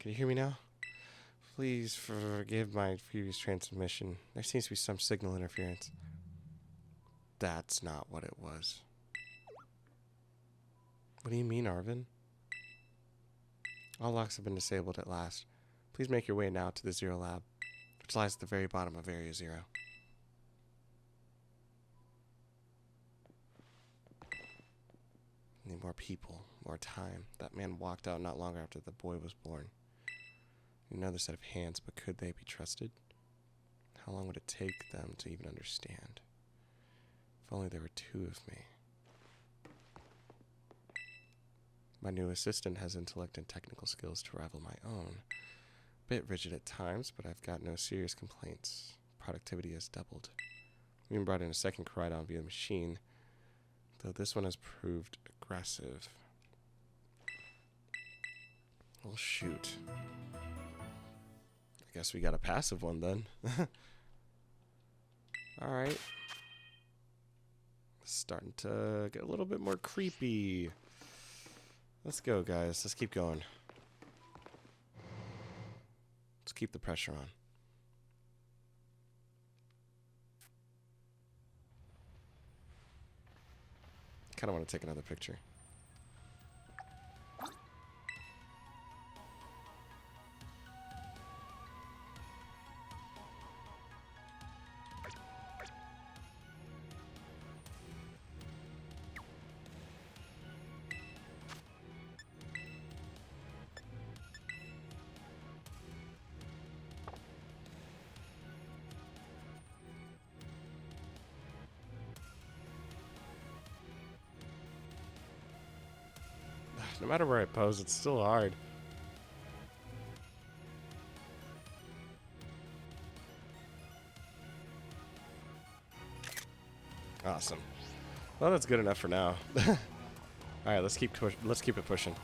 Can you hear me now? Please forgive my previous transmission. There seems to be some signal interference. That's not what it was. What do you mean, Arvin? All locks have been disabled at last. Please make your way now to the Zero Lab, which lies at the very bottom of Area 0. Need more people, more time. That man walked out not long after the boy was born. Another set of hands, but could they be trusted? How long would it take them to even understand? If only there were two of me. My new assistant has intellect and technical skills to rival my own. Bit rigid at times, but I've got no serious complaints. Productivity has doubled. We even brought in a second Koridon via the machine, though this one has proved aggressive. Well, shoot. I guess we got a passive one then. Alright. Starting to get a little bit more creepy. Let's go, guys. Let's keep going. Let's keep the pressure on. Kind of want to take another picture. No matter where I pose, it's still hard. Awesome. Well, that's good enough for now. All right, let's keep it pushing.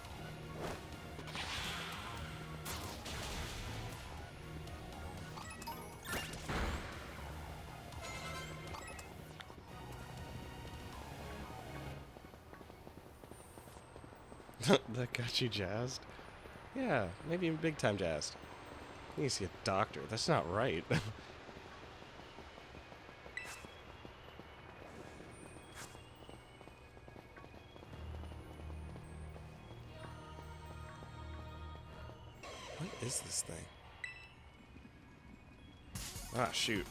That got you jazzed? Yeah, maybe even big time jazzed. You need to see a doctor. That's not right. What is this thing? Ah, shoot.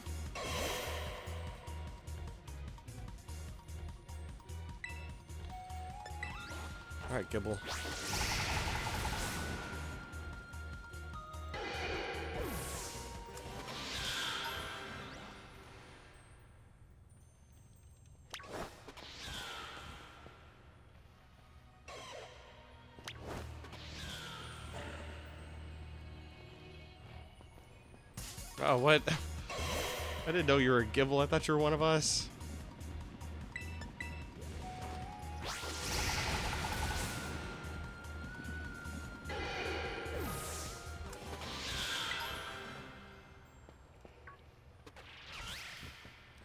Alright, Gibble. Oh, what? I didn't know you were a Gibble. I thought you were one of us.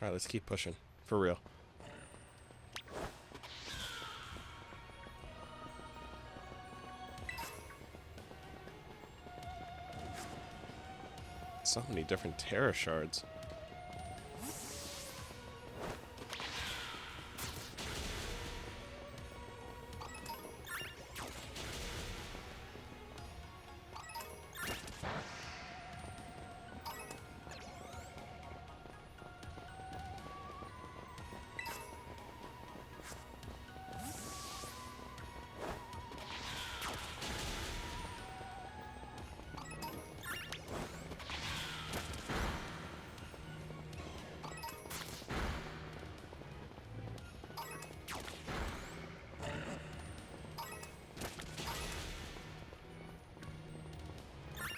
Alright, let's keep pushing. For real. So many different Terra shards.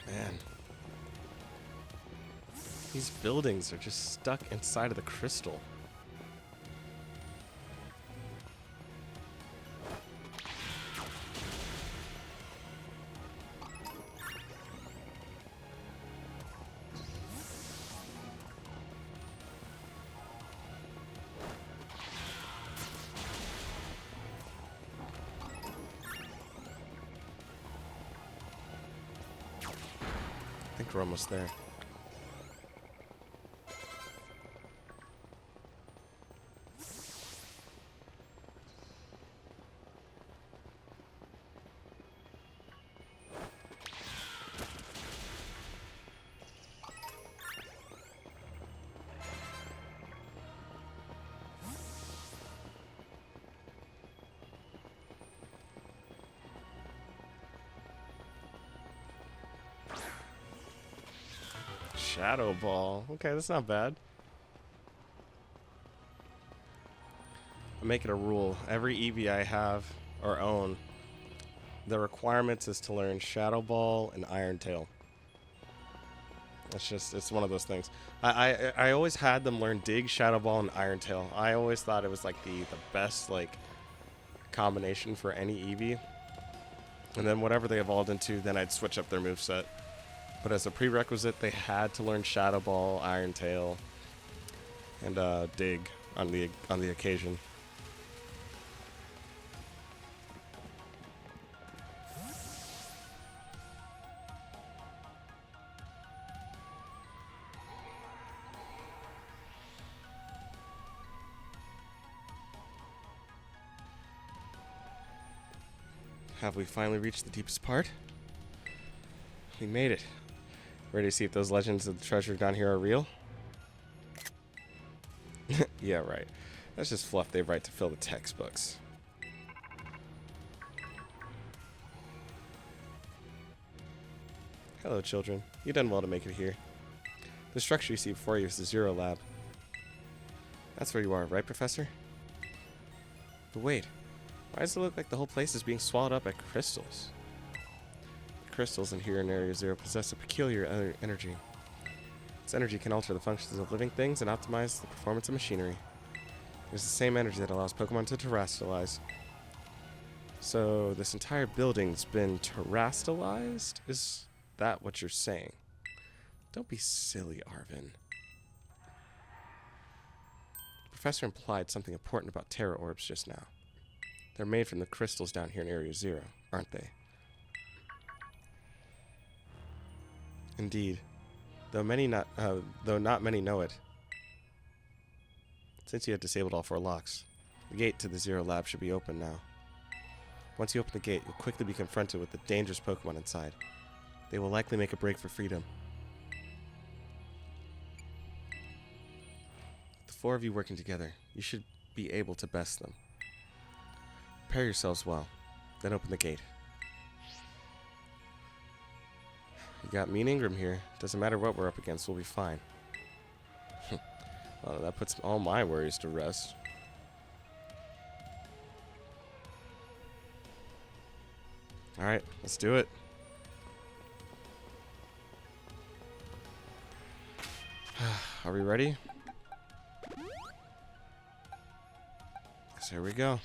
Man. These buildings are just stuck inside of the crystal. I think we're almost there. Shadow Ball. Okay, that's not bad. I make it a rule. Every Eevee I have or own, the requirements is to learn Shadow Ball and Iron Tail. It's one of those things. I always had them learn Dig, Shadow Ball, and Iron Tail. I always thought it was like the best like combination for any Eevee. And then whatever they evolved into, then I'd switch up their moveset. But as a prerequisite, they had to learn Shadow Ball, Iron Tail, and Dig on the occasion. Have we finally reached the deepest part? We made it. Ready to see if those legends of the treasure down here are real? Yeah, right. That's just fluff they write to fill the textbooks. Hello, children. You've done well to make it here. The structure you see before you is the Zero Lab. That's where you are, right, Professor? But wait, why does it look like the whole place is being swallowed up by crystals? The crystals in here in Area Zero possess a peculiar energy. This energy can alter the functions of living things and optimize the performance of machinery. It's the same energy that allows Pokemon to terrestrialize. So this entire building's been terrestrialized? Is that what you're saying? Don't be silly, Arvin. The professor implied something important about Terra Orbs just now. They're made from the crystals down here in Area Zero, aren't they? Indeed. Though not many know it. Since you have disabled all 4 locks, the gate to the Zero Lab should be open now. Once you open the gate, you'll quickly be confronted with the dangerous Pokemon inside. They will likely make a break for freedom. With the 4 of you working together, you should be able to best them. Prepare yourselves well, then open the gate. You got me and Ingram here. Doesn't matter what we're up against, we'll be fine. Well, that puts all my worries to rest. Alright, let's do it. Are we ready? So here we go.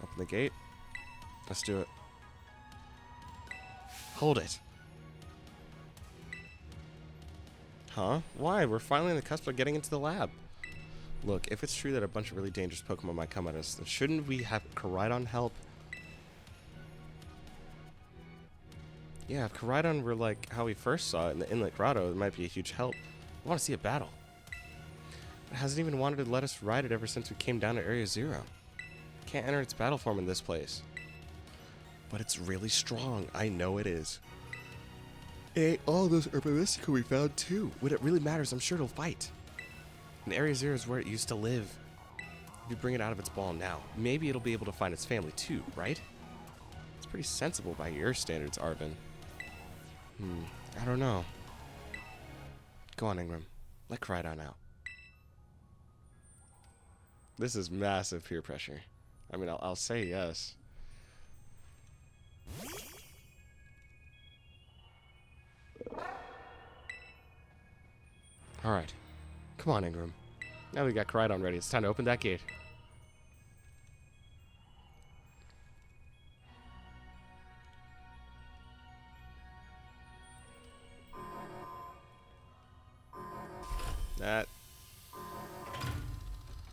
Open the gate. Let's do it. Hold it. Huh? Why? We're finally on the cusp of getting into the lab. Look, if it's true that a bunch of really dangerous Pokemon might come at us, then shouldn't we have Koraidon help? Yeah, if Koraidon were like how we first saw it in the Inlet Grotto, it might be a huge help. I want to see a battle. It hasn't even wanted to let us ride it ever since we came down to Area Zero. Can't enter its battle form in this place. But it's really strong. I know it is. It ate all those Herba Mystica we found too. When it really matters, I'm sure it'll fight. And Area Zero is where it used to live. If you bring it out of its ball now, maybe it'll be able to find its family too, right? It's pretty sensible by your standards, Arvin. I don't know. Go on, Ingram. Let Koraidon out. This is massive peer pressure. I mean, I'll say yes. Alright. Come on, Ingram. Now we got Koraidon ready. It's time to open that gate. That's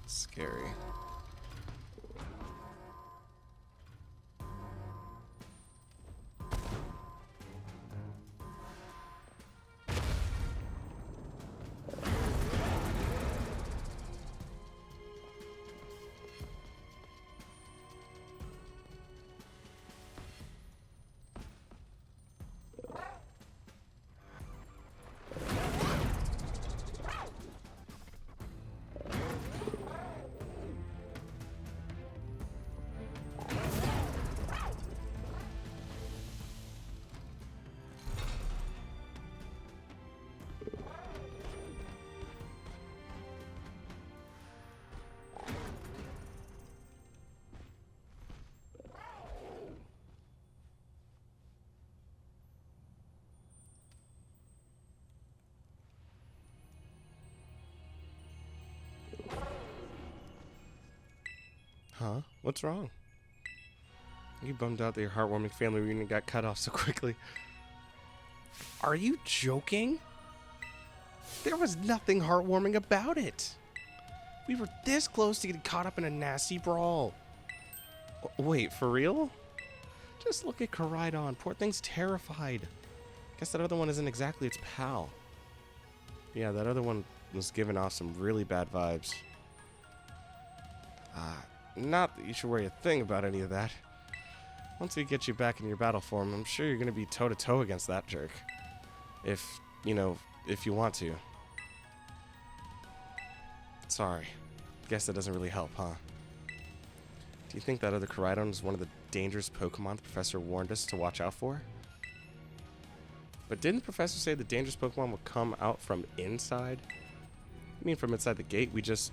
scary. Huh? What's wrong? You bummed out that your heartwarming family reunion got cut off so quickly. Are you joking? There was nothing heartwarming about it. We were this close to getting caught up in a nasty brawl. Wait, for real? Just look at Koraidon. Poor thing's terrified. Guess that other one isn't exactly its pal. Yeah, that other one was giving off some really bad vibes. Not that you should worry a thing about any of that. Once we get you back in your battle form, I'm sure you're going to be toe-to-toe against that jerk. If you want to. Sorry. Guess that doesn't really help, huh? Do you think that other Koraidon is one of the dangerous Pokemon the professor warned us to watch out for? But didn't the professor say the dangerous Pokemon would come out from inside? I mean, from inside the gate, we just...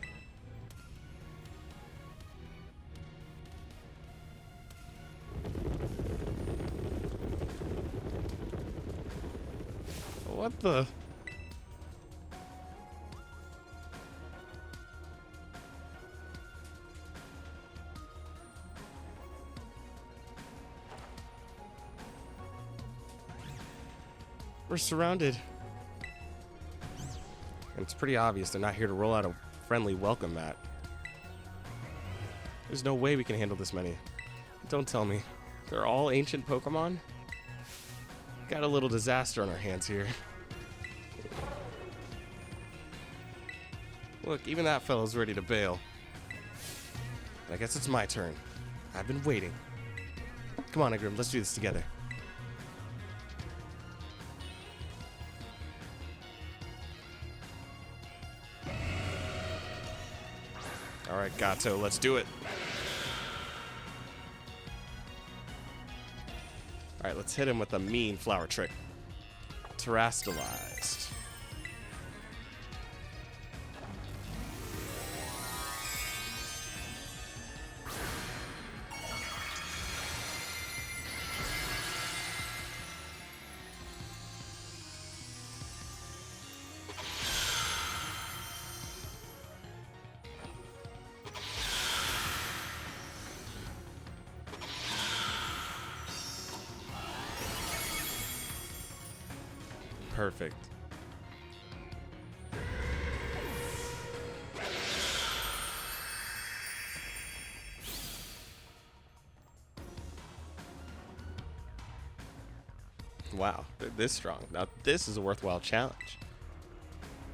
What the... We're surrounded. And it's pretty obvious they're not here to roll out a friendly welcome mat. There's no way we can handle this many. Don't tell me. They're all ancient Pokemon? Got a little disaster on our hands here. Look, even that fellow's ready to bail. I guess it's my turn. I've been waiting. Come on, Igrim, let's do this together. Alright, Gato, let's do it. Alright, let's hit him with a mean flower trick. Terastallized. Perfect. Wow, they're this strong. Now this is a worthwhile challenge.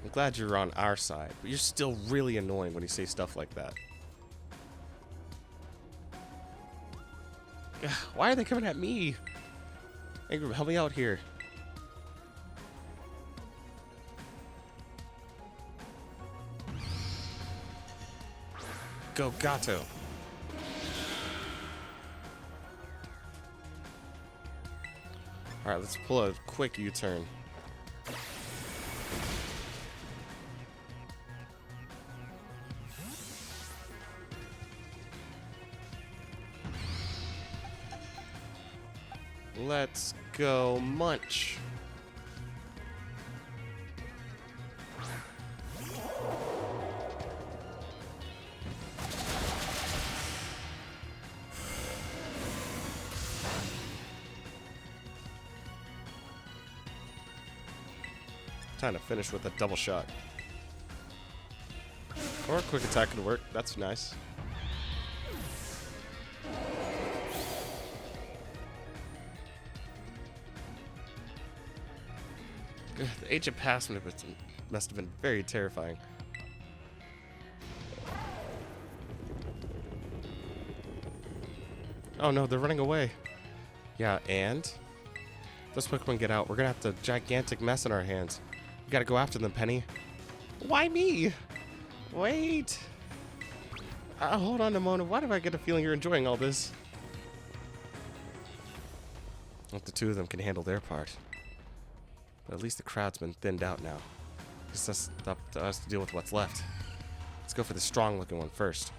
I'm glad you're on our side, but you're still really annoying when you say stuff like that. Why are they coming at me? Ingrid, help me out here. Go, Gato. Alright, let's pull a quick U-turn. Let's go munch. Time to finish with a double shot. Or a quick attack could work. That's nice. The Age of Past must have been very terrifying. Oh no, they're running away. Yeah, and? If those Pokemon get out, we're gonna have a gigantic mess in our hands. We gotta go after them, Penny. Why me? Wait. Hold on a moment. Why do I get a feeling you're enjoying all this? Well, the two of them can handle their part. But at least the crowd's been thinned out now. It's up to us to deal with what's left. Let's go for the strong-looking one first.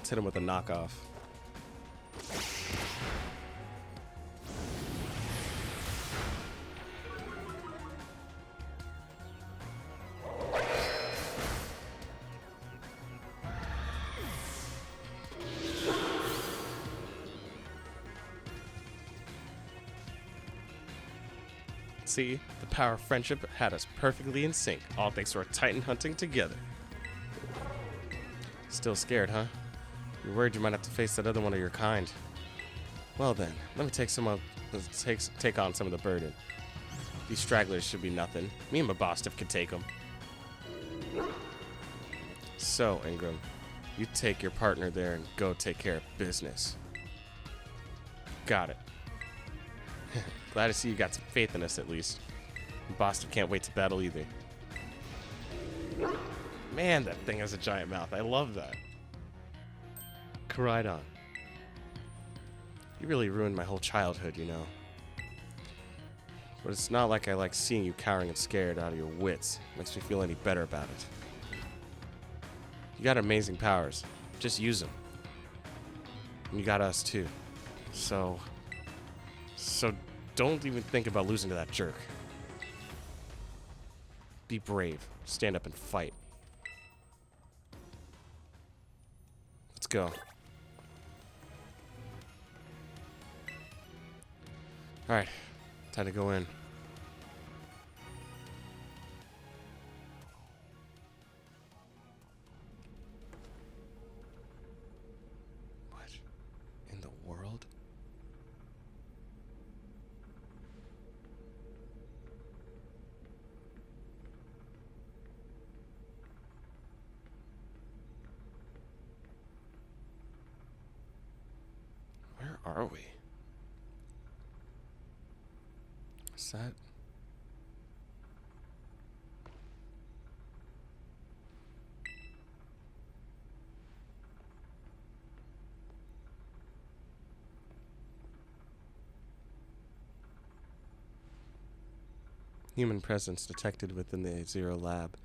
Let's hit him with a knockoff. See, the power of friendship had us perfectly in sync, all thanks to our Titan hunting together. Still scared, huh? You're worried you might have to face that other one of your kind. Well then, let me take on some of the burden. These stragglers should be nothing. Me and my boss can take them. So, Ingram, you take your partner there and go take care of business. Got it. Glad to see you got some faith in us at least. Boston can't wait to battle either. Man, that thing has a giant mouth. I love that. Koraidon. You really ruined my whole childhood, you know. But it's not like I like seeing you cowering and scared out of your wits. Makes me feel any better about it. You got amazing powers. Just use them. And you got us too. So don't even think about losing to that jerk. Be brave. Stand up and fight. Let's go. Alright. Time to go in. What in the world? Where are we? Is that? Human presence detected within the Zero lab.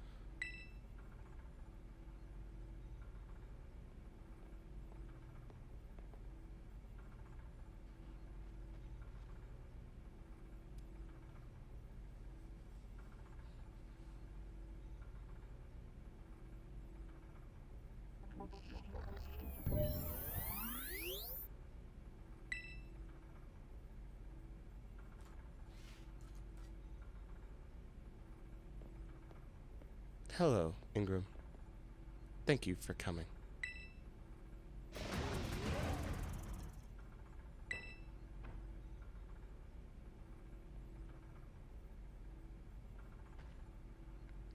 Hello, Ingram. Thank you for coming.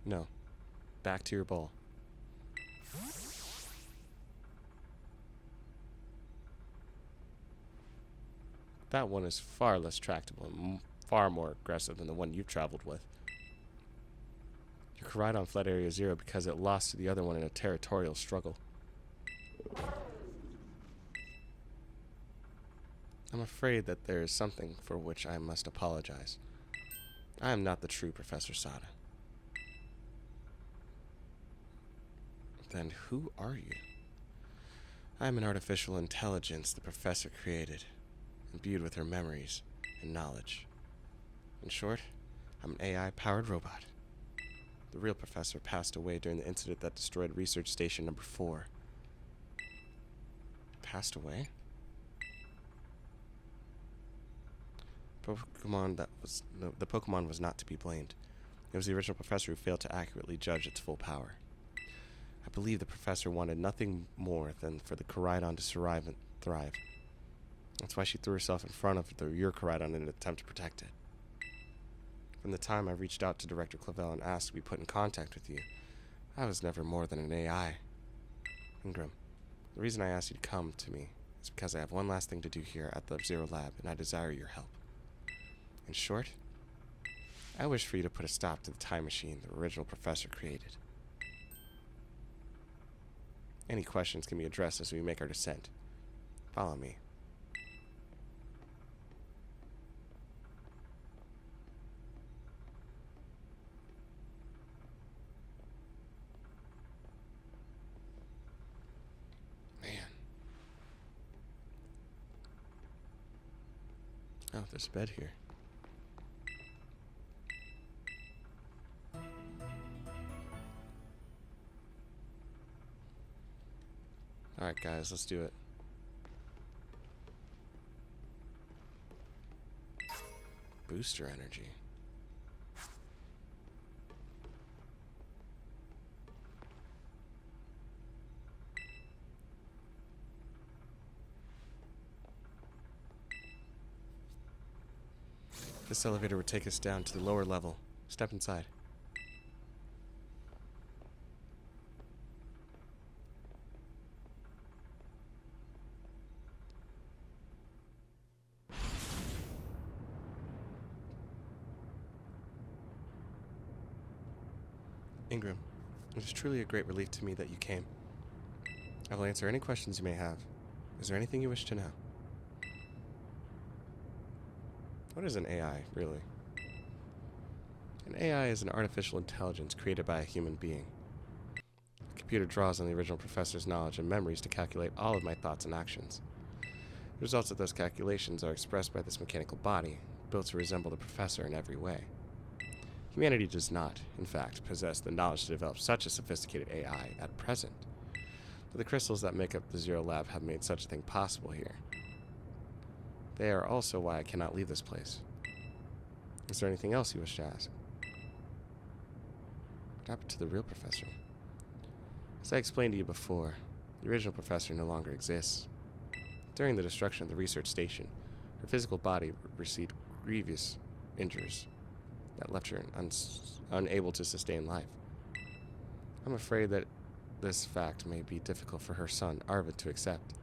No. Back to your ball. That one is far less tractable and far more aggressive than the one you've traveled with. Your Koraidon fled Area Zero because it lost to the other one in a territorial struggle. I'm afraid that there is something for which I must apologize. I am not the true Professor Sada. Then who are you? I am an artificial intelligence the Professor created, imbued with her memories and knowledge. In short, I'm an AI-powered robot. The real Professor passed away during the incident that destroyed Research Station number 4. Passed away? The Pokemon was not to be blamed. It was the original Professor who failed to accurately judge its full power. I believe the Professor wanted nothing more than for the Koraidon to survive and thrive. That's why she threw herself in front of your Koraidon in an attempt to protect it. From the time I reached out to Director Clavel and asked to be put in contact with you, I was never more than an AI. Ingram, the reason I asked you to come to me is because I have one last thing to do here at the Zero Lab, and I desire your help. In short, I wish for you to put a stop to the time machine the original Professor created. Any questions can be addressed as we make our descent. Follow me. Man, Oh, there's a bed here. Alright, guys, let's do it. Booster energy. This elevator would take us down to the lower level. Step inside. Ingram, it is truly a great relief to me that you came. I will answer any questions you may have. Is there anything you wish to know? What is an AI, really? An AI is an artificial intelligence created by a human being. The computer draws on the original professor's knowledge and memories to calculate all of my thoughts and actions. The results of those calculations are expressed by this mechanical body, built to resemble the professor in every way. Humanity does not, in fact, possess the knowledge to develop such a sophisticated AI at present. But the crystals that make up the Zero Lab have made such a thing possible here. They are also why I cannot leave this place. Is there anything else you wish to ask? What happened to the real professor? As I explained to you before, the original professor no longer exists. During the destruction of the research station, her physical body received grievous injuries that left her unable to sustain life. I'm afraid that this fact may be difficult for her son, Arvid, to accept.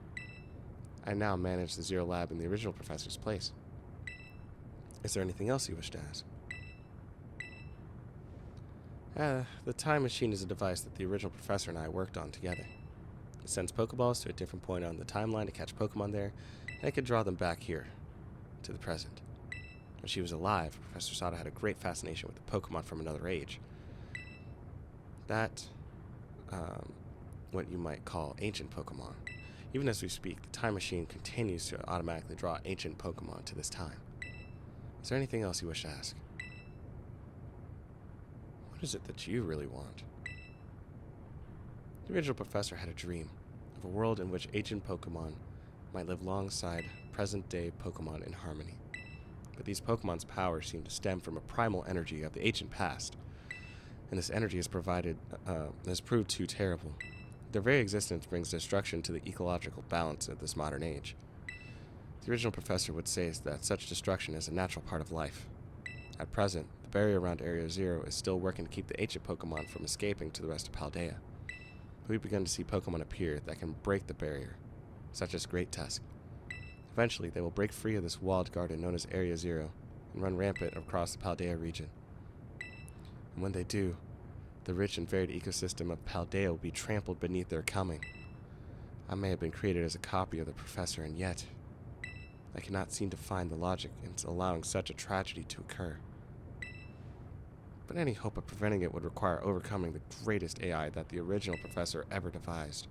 I now manage the Zero Lab in the original professor's place. Is there anything else you wish to ask? The time machine is a device that the original professor and I worked on together. It sends Pokeballs to a different point on the timeline to catch Pokemon there, and it could draw them back here, to the present. When she was alive, Professor Sada had a great fascination with the Pokemon from another age. That, what you might call ancient Pokemon. Even as we speak, the time machine continues to automatically draw ancient Pokemon to this time. Is there anything else you wish to ask? What is it that you really want? The original professor had a dream of a world in which ancient Pokemon might live alongside present-day Pokemon in harmony. But these Pokemon's power seem to stem from a primal energy of the ancient past, and this energy has proved too terrible. Their very existence brings destruction to the ecological balance of this modern age. The original professor would say that such destruction is a natural part of life. At present, the barrier around Area Zero is still working to keep the ancient Pokemon from escaping to the rest of Paldea. We've begun to see Pokemon appear that can break the barrier, such as Great Tusk. Eventually, they will break free of this walled garden known as Area Zero and run rampant across the Paldea region. And when they do, the rich and varied ecosystem of Paldea will be trampled beneath their coming. I may have been created as a copy of the professor, and yet I cannot seem to find the logic in allowing such a tragedy to occur. But any hope of preventing it would require overcoming the greatest AI that the original professor ever devised.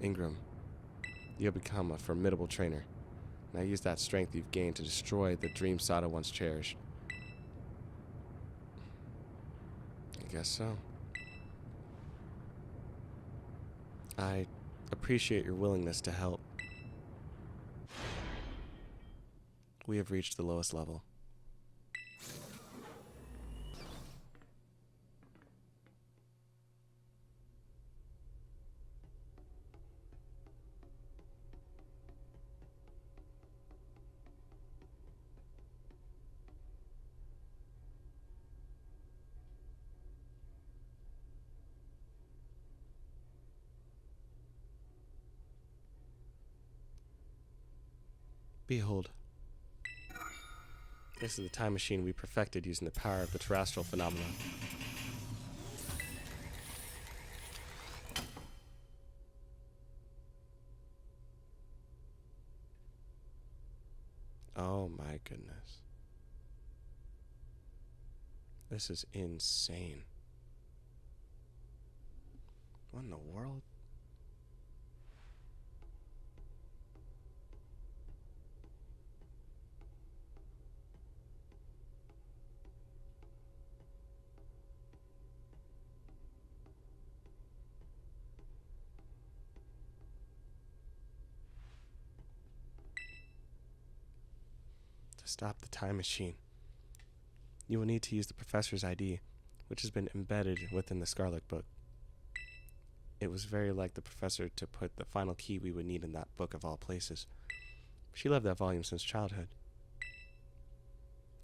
Ingram, you have become a formidable trainer. Now use that strength you've gained to destroy the dream Sada once cherished. I guess so. I appreciate your willingness to help. We have reached the lowest level. Behold. This is the time machine we perfected using the power of the terrestrial phenomenon. Oh my goodness. This is insane. What in the world? stop the time machine. You will need to use the professor's ID, which has been embedded within the Scarlet book. It was very like the professor to put the final key we would need in that book of all places. She loved that volume since childhood.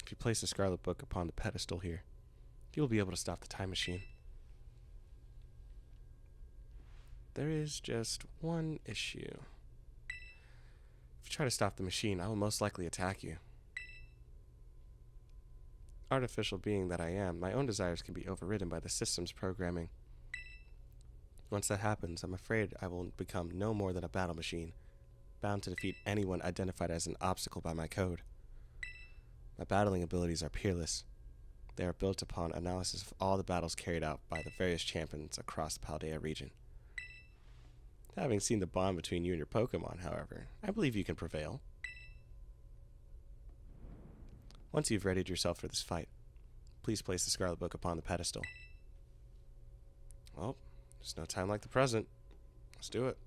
If you place the Scarlet book upon the pedestal here, you will be able to stop the time machine. There is just one issue. If you try to stop the machine, I will most likely attack you. Artificial being that I am, my own desires can be overridden by the system's programming. Once that happens, I'm afraid I will become no more than a battle machine, bound to defeat anyone identified as an obstacle by my code. My battling abilities are peerless. They are built upon analysis of all the battles carried out by the various champions across the Paldea region. Having seen the bond between you and your Pokémon, however, I believe you can prevail. Once you've readied yourself for this fight, please place the Scarlet Book upon the pedestal. Well, there's no time like the present. Let's do it.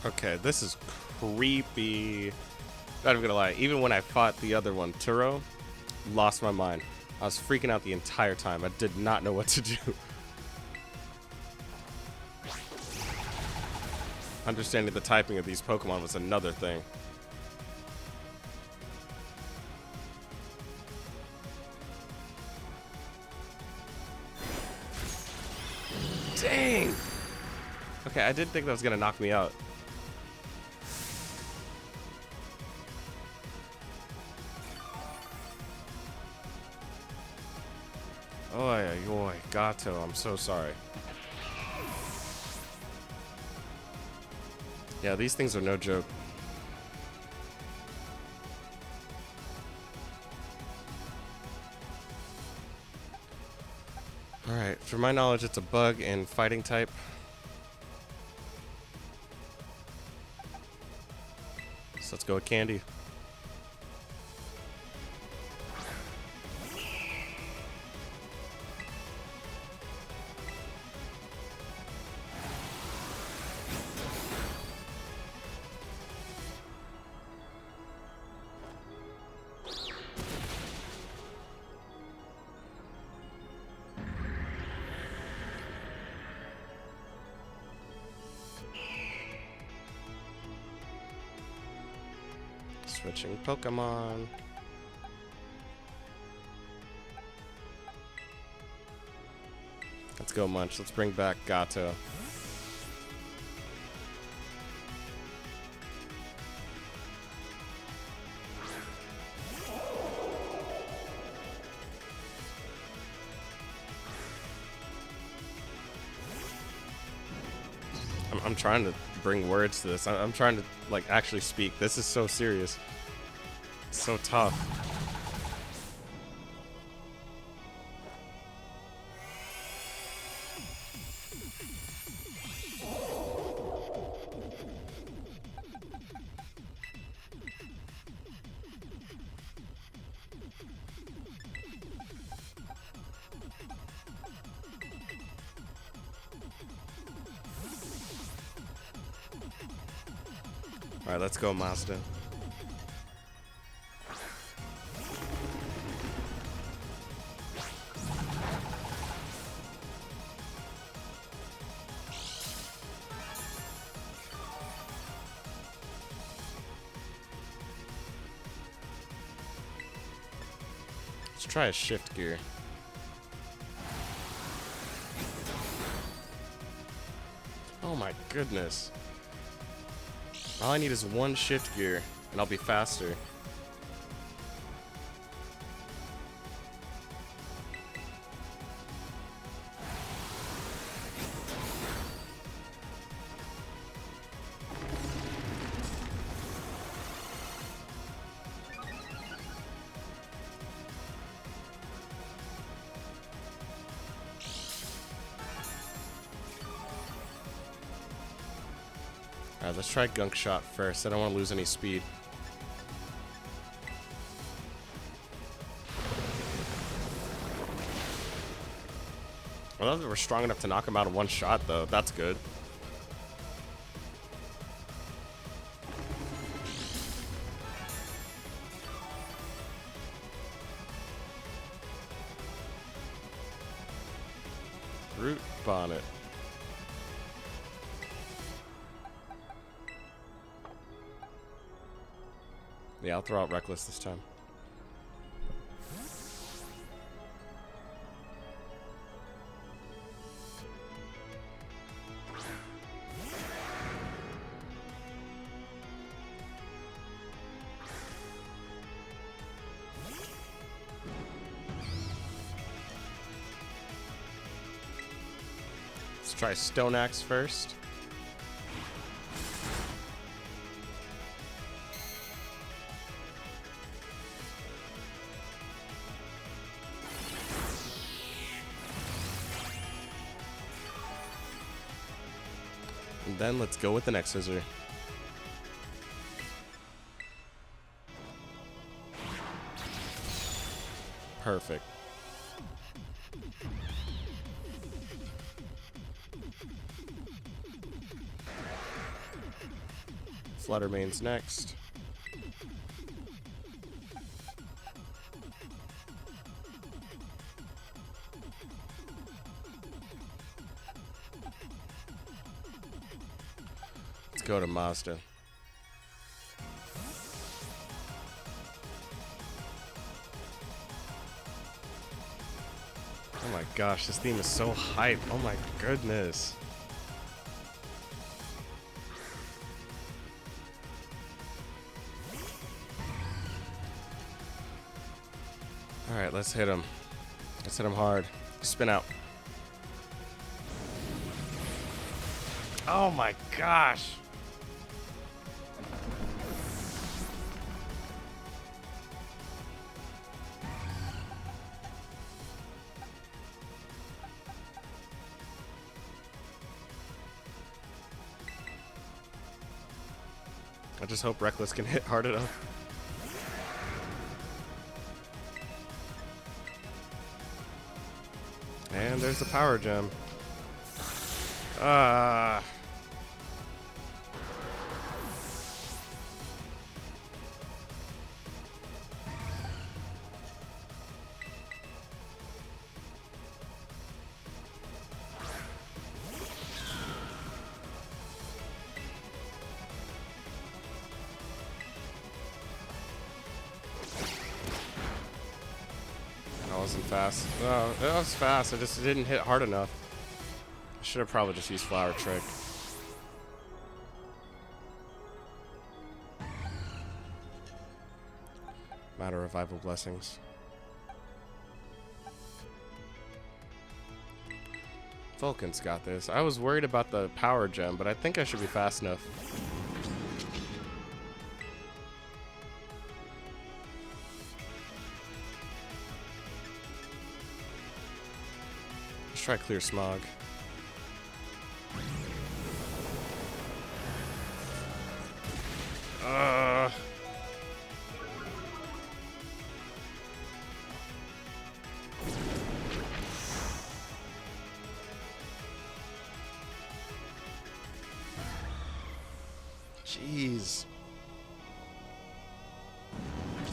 Okay, this is creepy. Not even gonna lie, even when I fought the other one, Turo, lost my mind. I was freaking out the entire time. I did not know what to do. Understanding the typing of these Pokemon was another thing. Dang! Okay, I did think that was gonna knock me out. Oy, oy, Gato, I'm so sorry. Yeah, these things are no joke. Alright, for my knowledge, it's a bug and fighting type. So let's go with Candy. Switching Pokemon. Let's go, Munch. Let's bring back Gato. I'm trying to bring words to this. I'm trying to, like, actually speak. This is so serious. It's so tough. Alright, let's go, Mazda. Let's try a shift gear. Oh my goodness. All I need is one shift gear, and I'll be faster. Alright, let's try Gunk Shot first. I don't want to lose any speed. I love that we're strong enough to knock him out in one shot, though. That's good. Root Bonnet. Yeah, I'll throw out Reckless this time. Let's try Stone Axe first. And then let's go with the next scissor. Perfect. Fluttermane's next. Let's go to Mazda. Oh my gosh, this theme is so hype. Oh my goodness. Alright, let's hit him. Let's hit him hard. Spin out. Oh my gosh. I just hope Reckless can hit hard enough. And there's the power gem. Ah. That wasn't fast. Oh, that was fast. I just didn't hit hard enough. I should have probably just used Flower Trick. Matter Revival Blessings. Vulcan's got this. I was worried about the power gem, but I think I should be fast enough. Let's try clear smog. Jeez.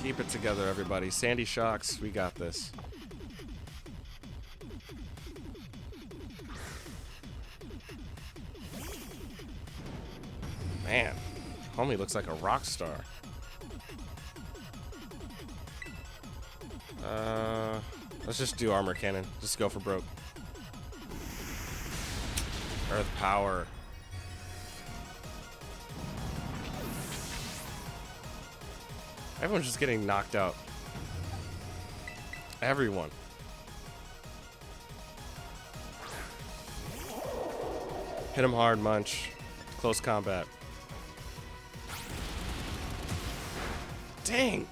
Keep it together, everybody. Sandy Shocks, we got this. Man, homie looks like a rock star. Let's just do armor cannon. Just go for broke. Earth power. Everyone's just getting knocked out. Everyone. Hit him hard, Munch. Close combat. Dang!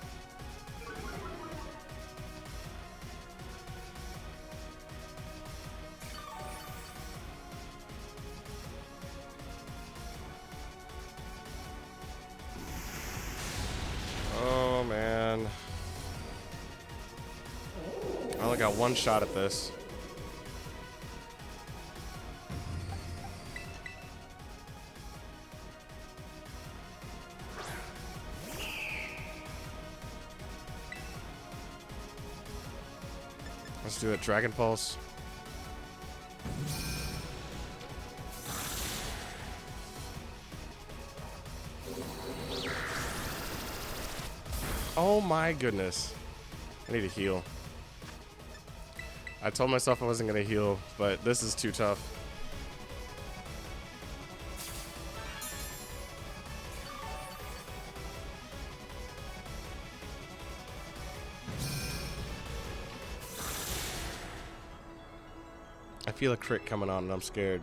Oh, man. I only got one shot at this. Let's do it. Dragon Pulse. Oh my goodness. I need to heal. I told myself I wasn't going to heal, but this is too tough. I feel a crit coming on and I'm scared.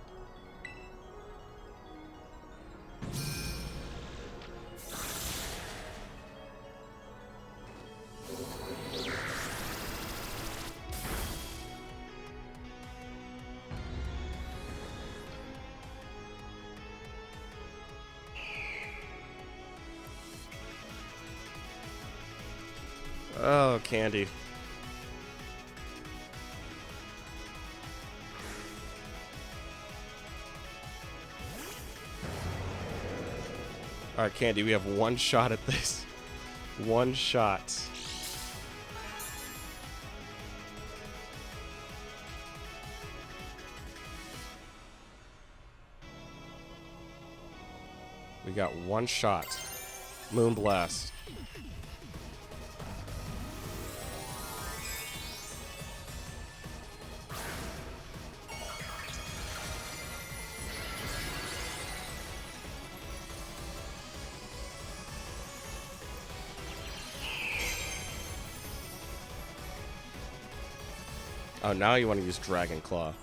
Oh, candy. Alright, Candy, we have one shot at this. One shot. We got one shot. Moonblast. Oh, now you want to use Dragon Claw.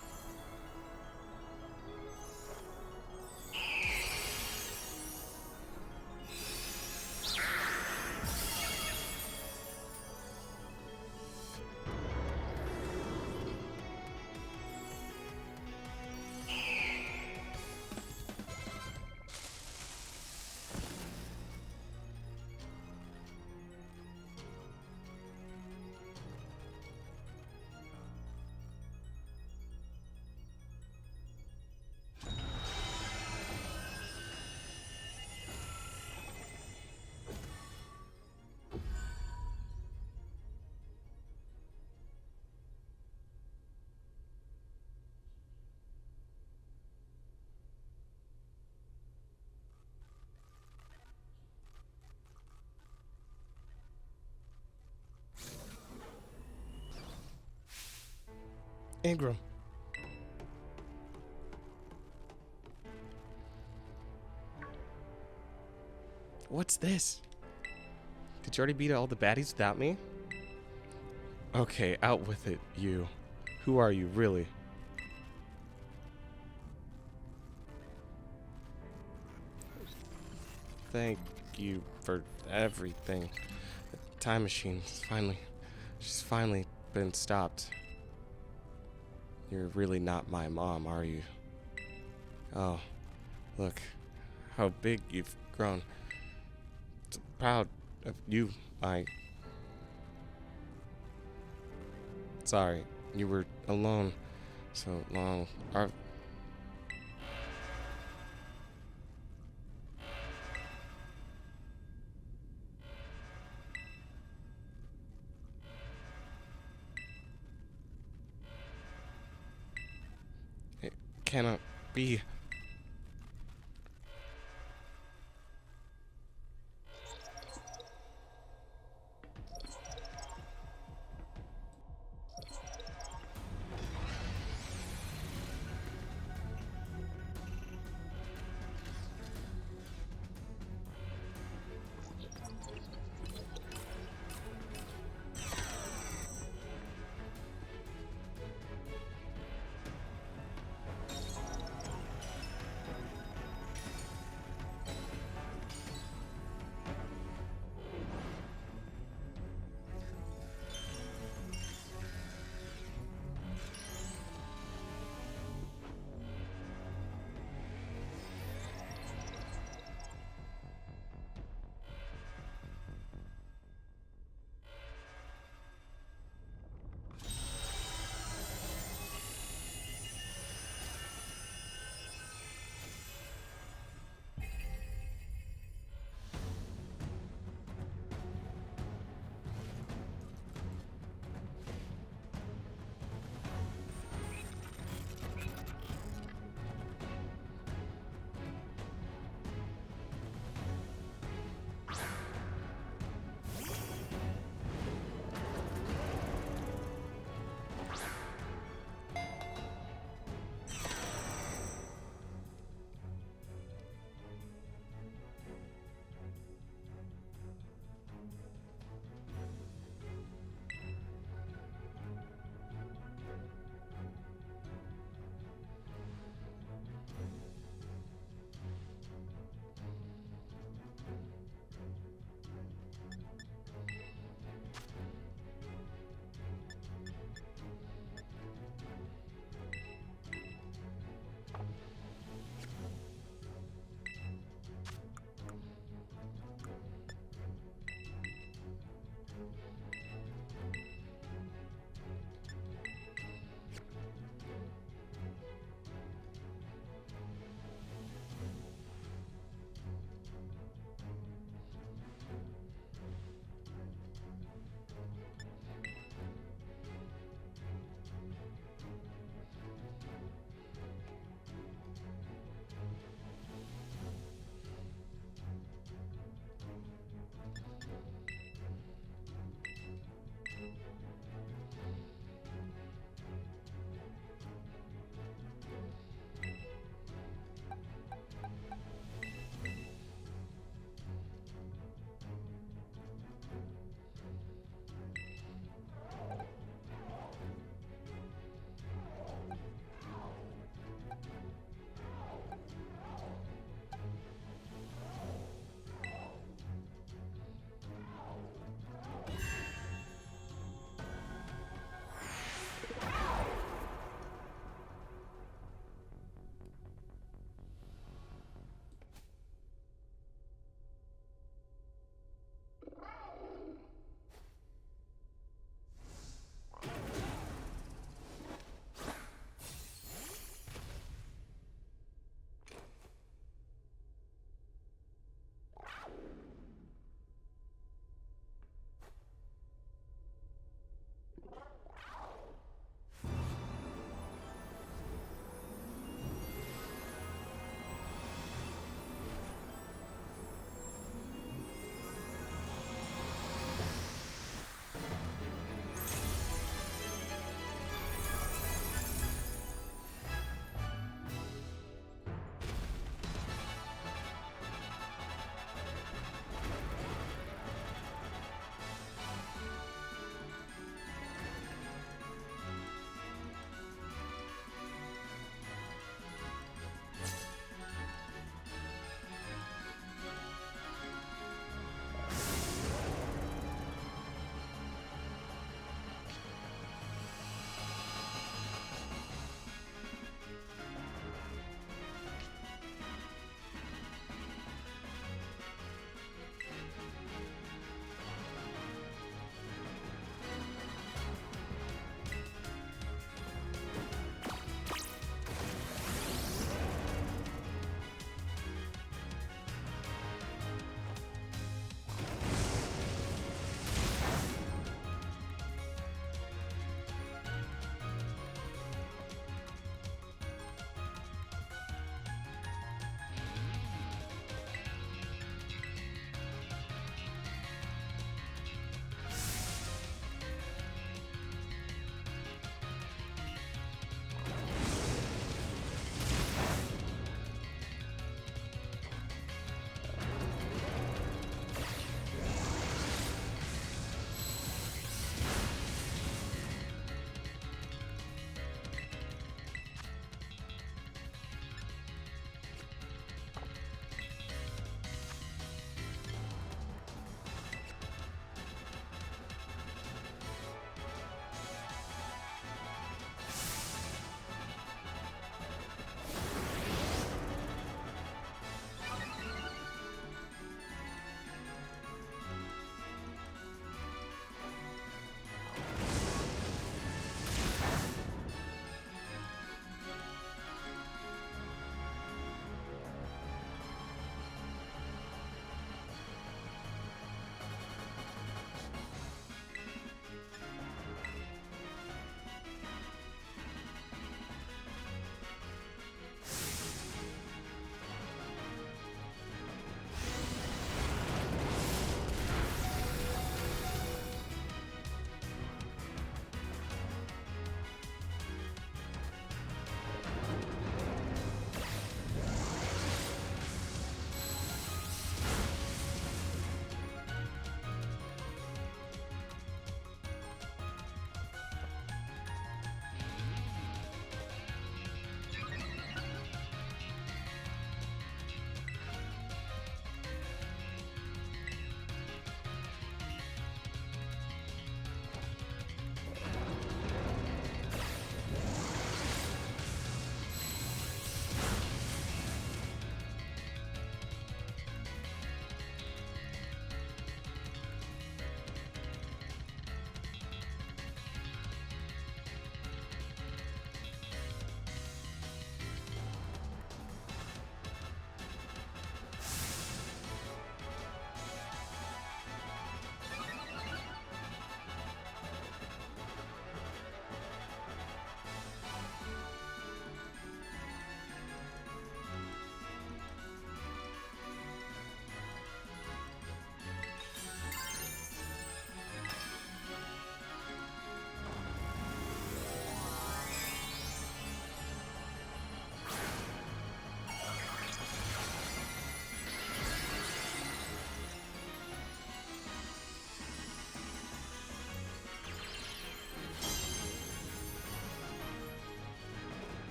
Ingram. What's this? Did you already beat all the baddies without me? Okay, out with it, you. Who are you, really? Thank you for everything. The time machine, she's finally been stopped. You're really not my mom, are you? Oh, look how big you've grown. So proud of you, Sorry, you were alone so long. It cannot be.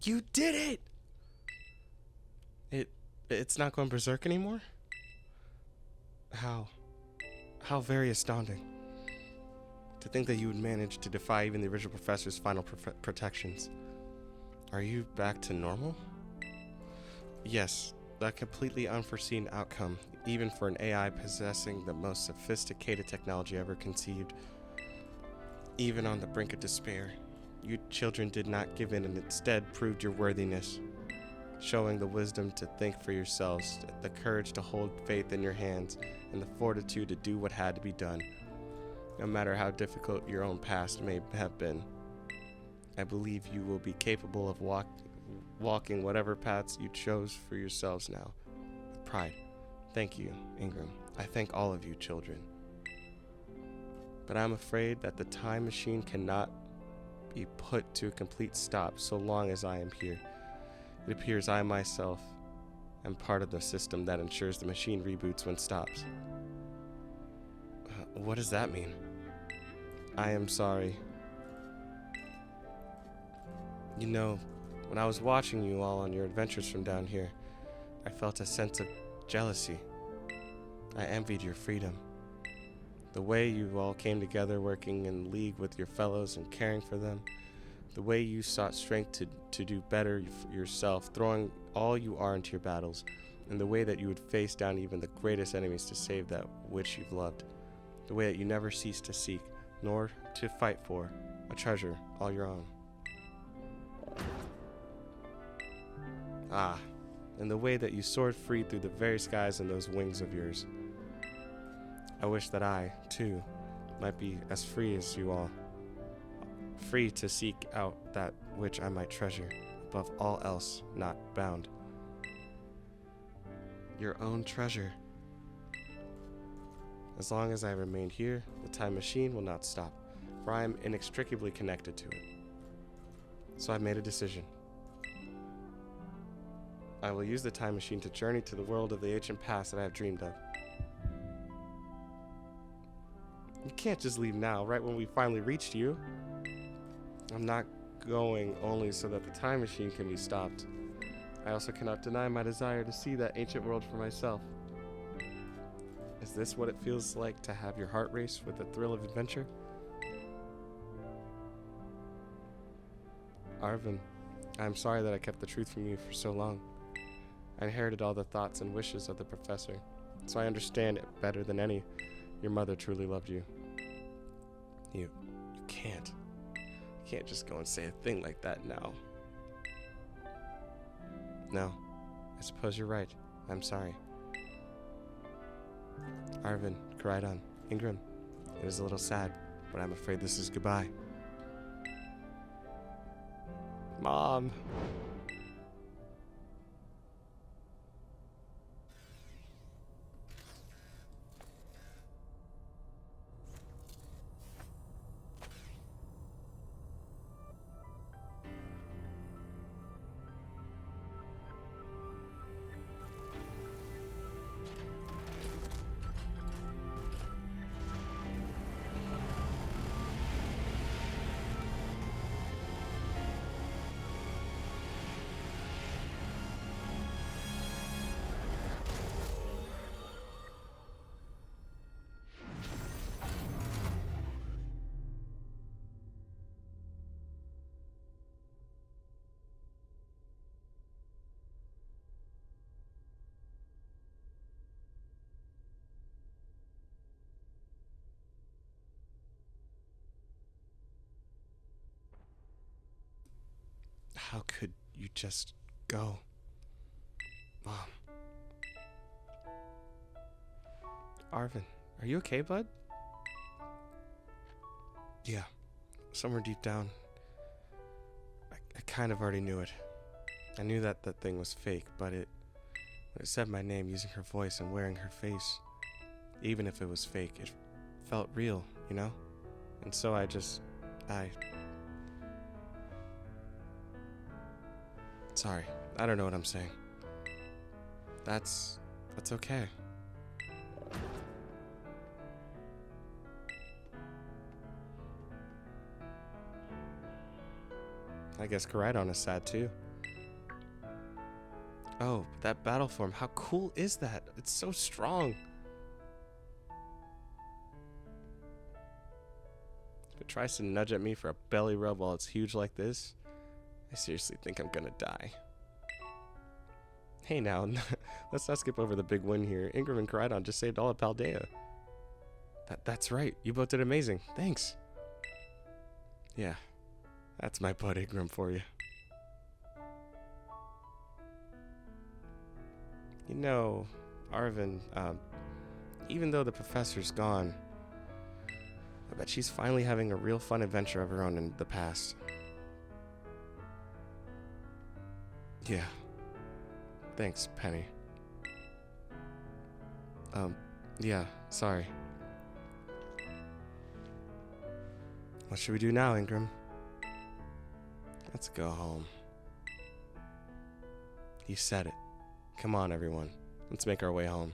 You did it! It's not going berserk anymore? How? How very astounding. To think that you would manage to defy even the original professor's final protections. Are you back to normal? Yes, a completely unforeseen outcome, even for an AI possessing the most sophisticated technology ever conceived. Even on the brink of despair, you children did not give in and instead proved your worthiness, showing the wisdom to think for yourselves, the courage to hold faith in your hands, and the fortitude to do what had to be done, no matter how difficult your own past may have been. I believe you will be capable of walking whatever paths you chose for yourselves now, with pride. Thank you, Ingram. I thank all of you, children. But I'm afraid that the time machine cannot be put to a complete stop so long as I am here. It appears I myself am part of the system that ensures the machine reboots when it stops. What does that mean? I am sorry. You know, when I was watching you all on your adventures from down here, I felt a sense of jealousy. I envied your freedom. The way you all came together working in league with your fellows and caring for them. The way you sought strength to do better yourself, throwing all you are into your battles. And the way that you would face down even the greatest enemies to save that which you've loved. The way that you never ceased to seek, nor to fight for, a treasure all your own. And the way that you soared free through the very skies in those wings of yours. I wish that I, too, might be as free as you all. Free to seek out that which I might treasure, above all else not bound. Your own treasure. As long as I remain here, the time machine will not stop, for I am inextricably connected to it. So I've made a decision. I will use the time machine to journey to the world of the ancient past that I have dreamed of. You can't just leave now, right when we finally reached you. I'm not going only so that the time machine can be stopped. I also cannot deny my desire to see that ancient world for myself. Is this what it feels like to have your heart race with the thrill of adventure? Arvin, I'm sorry that I kept the truth from you for so long. I inherited all the thoughts and wishes of the professor, so I understand it better than any. Your mother truly loved you. You can't. You can't just go and say a thing like that now. No, I suppose you're right. I'm sorry. Arvin, Koraidon, Ingram, it is a little sad, but I'm afraid this is goodbye. Mom. How could you just go? Mom. Arvin, are you okay, bud? Yeah, somewhere deep down, I kind of already knew it. I knew that that thing was fake, but when it said my name using her voice and wearing her face, even if it was fake, it felt real, you know? And so Sorry, I don't know what I'm saying. That's okay. I guess Koraidon is sad too. Oh, but that battle form, how cool is that? It's so strong. If it tries to nudge at me for a belly rub while it's huge like this, I seriously think I'm gonna die. Hey now, let's not skip over the big win here. Ingram and Koridon just saved all of Paldea. That's right, you both did amazing. Thanks. Yeah, that's my bud Ingram for you. You know, Arvin, even though the professor's gone, I bet she's finally having a real fun adventure of her own in the past. Yeah. Thanks, Penny. Yeah, sorry. What should we do now, Ingram? Let's go home. You said it. Come on, everyone. Let's make our way home.